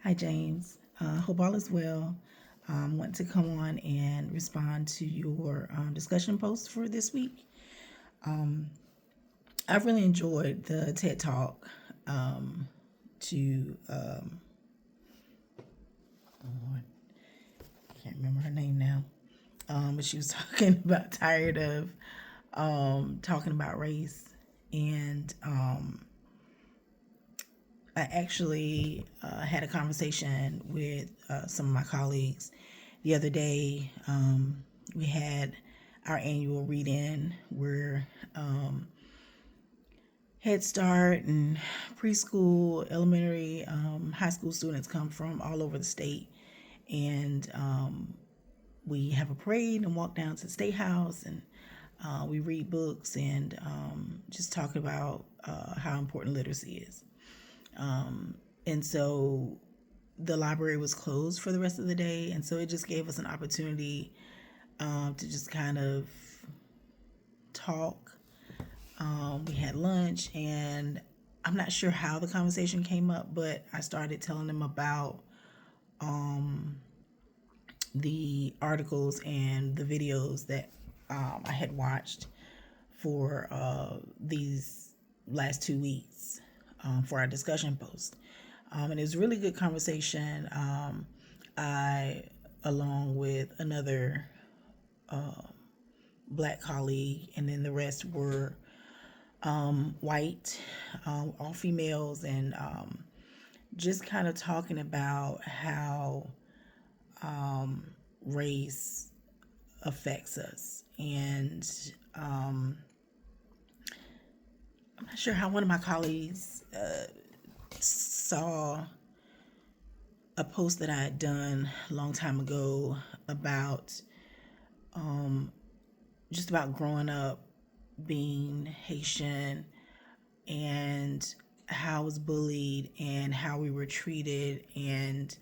Hi, James. Hope all is well. Want to come on and respond to your discussion post for this week. I've really enjoyed the TED Talk to, Lord, I can't remember her name now, but she was talking about tired of talking about race. And I actually had a conversation with some of my colleagues the other day. We had our annual read-in where Head Start and preschool, elementary, high school students come from all over the state. And we have a parade and walk down to the State House, and we read books and just talk about how important literacy is. And so the library was closed for the rest of the day. And so it just gave us an opportunity to just kind of talk. We had lunch, and I'm not sure how the conversation came up, but I started telling them about the articles and the videos that I had watched for these last 2 weeks for our discussion post. And it was a really good conversation. I, along with another black colleague, and then the rest were white, all females, and just kind of talking about how race affects us. And I'm not sure how one of my colleagues saw a post that I had done a long time ago about just about growing up being Haitian and how I was bullied and how we were treated, and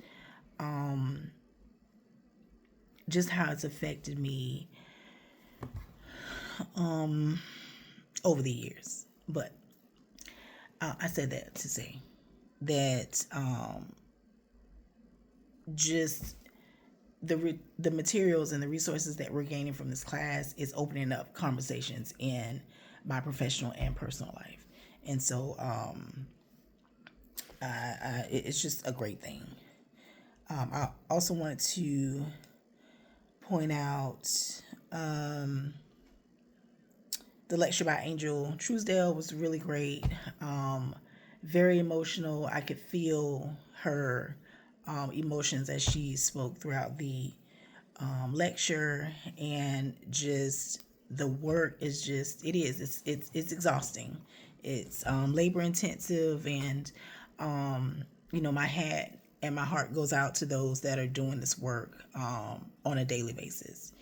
just how it's affected me over the years. But I said that to say that just the materials and the resources that we're gaining from this class is opening up conversations in my professional and personal life. And so it's just a great thing. I also wanted to point out the lecture by Angel Truesdale was really great. Very emotional. I could feel her emotions as she spoke throughout the lecture, and just the work is just it's exhausting. It's labor intensive, and my hat and my heart goes out to those that are doing this work on a daily basis.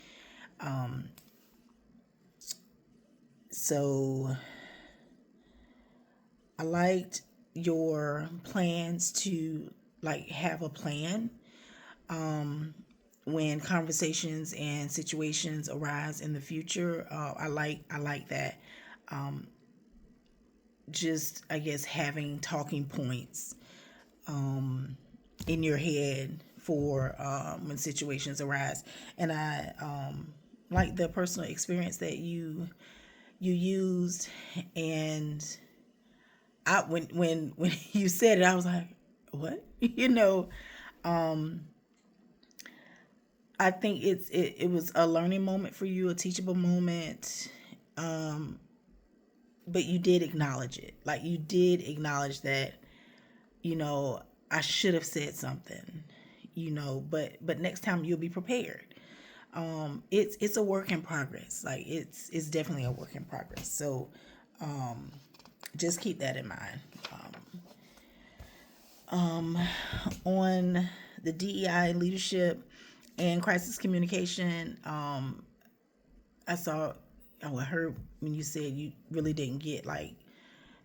So I liked your plans to have a plan when conversations and situations arise in the future. I like that. Just, I guess, having talking points in your head for when situations arise. And I like the personal experience that you used. And when you said it, I was like, what? I think it was a learning moment for you, a teachable moment. But you did acknowledge it. Like, you did acknowledge that, I should have said something, but next time you'll be prepared. It's a work in progress. Like, it's definitely a work in progress. So just keep that in mind. On the DEI leadership and crisis communication, I heard when you said you really didn't get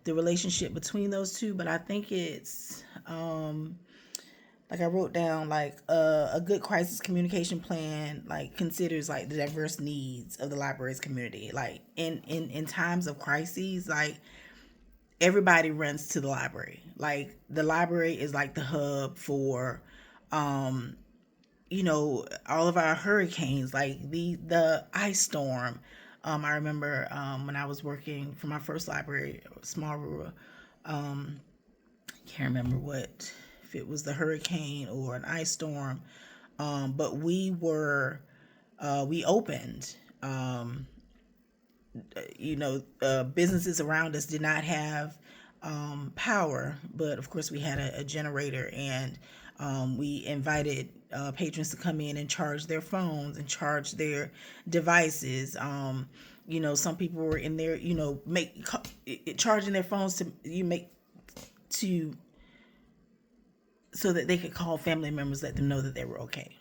the relationship between those two, but I think it's I wrote down a good crisis communication plan considers the diverse needs of the library's community. In times of crises, everybody runs to the library. Like the library is like the hub for, um, all of our hurricanes, like the ice storm. I remember when I was working for my first library, small rural. Can't remember what, if it was the hurricane or an ice storm, but we opened. Businesses around us did not have power, but of course we had a generator, and we invited patrons to come in and charge their phones and charge their devices. Some people were in there, charging their phones to so that they could call family members, let them know that they were okay.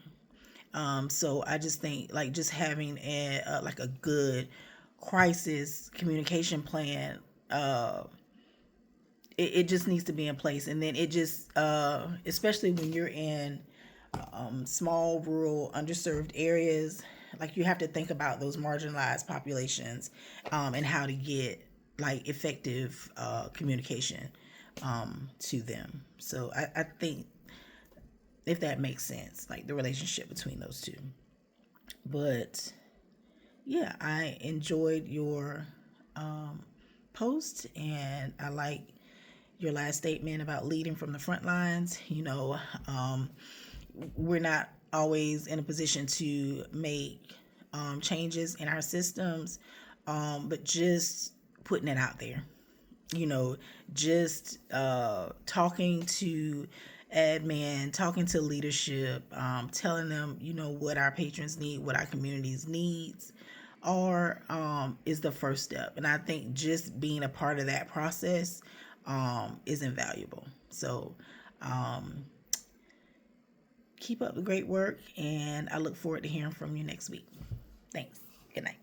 So I just think like just having a good crisis communication plan, it just needs to be in place. And then it just, especially when you're in small, rural, underserved areas, like you have to think about those marginalized populations, and how to get like effective communication to them. So I think, if that makes sense, like the relationship between those two. But yeah, I enjoyed your post, and I like your last statement about leading from the front lines. We're not always in a position to make changes in our systems, but just putting it out there. Just talking to admin, talking to leadership, telling them, what our patrons need, what our communities needs are, is the first step. And I think just being a part of that process is invaluable. So keep up the great work, and I look forward to hearing from you next week. Thanks. Good night.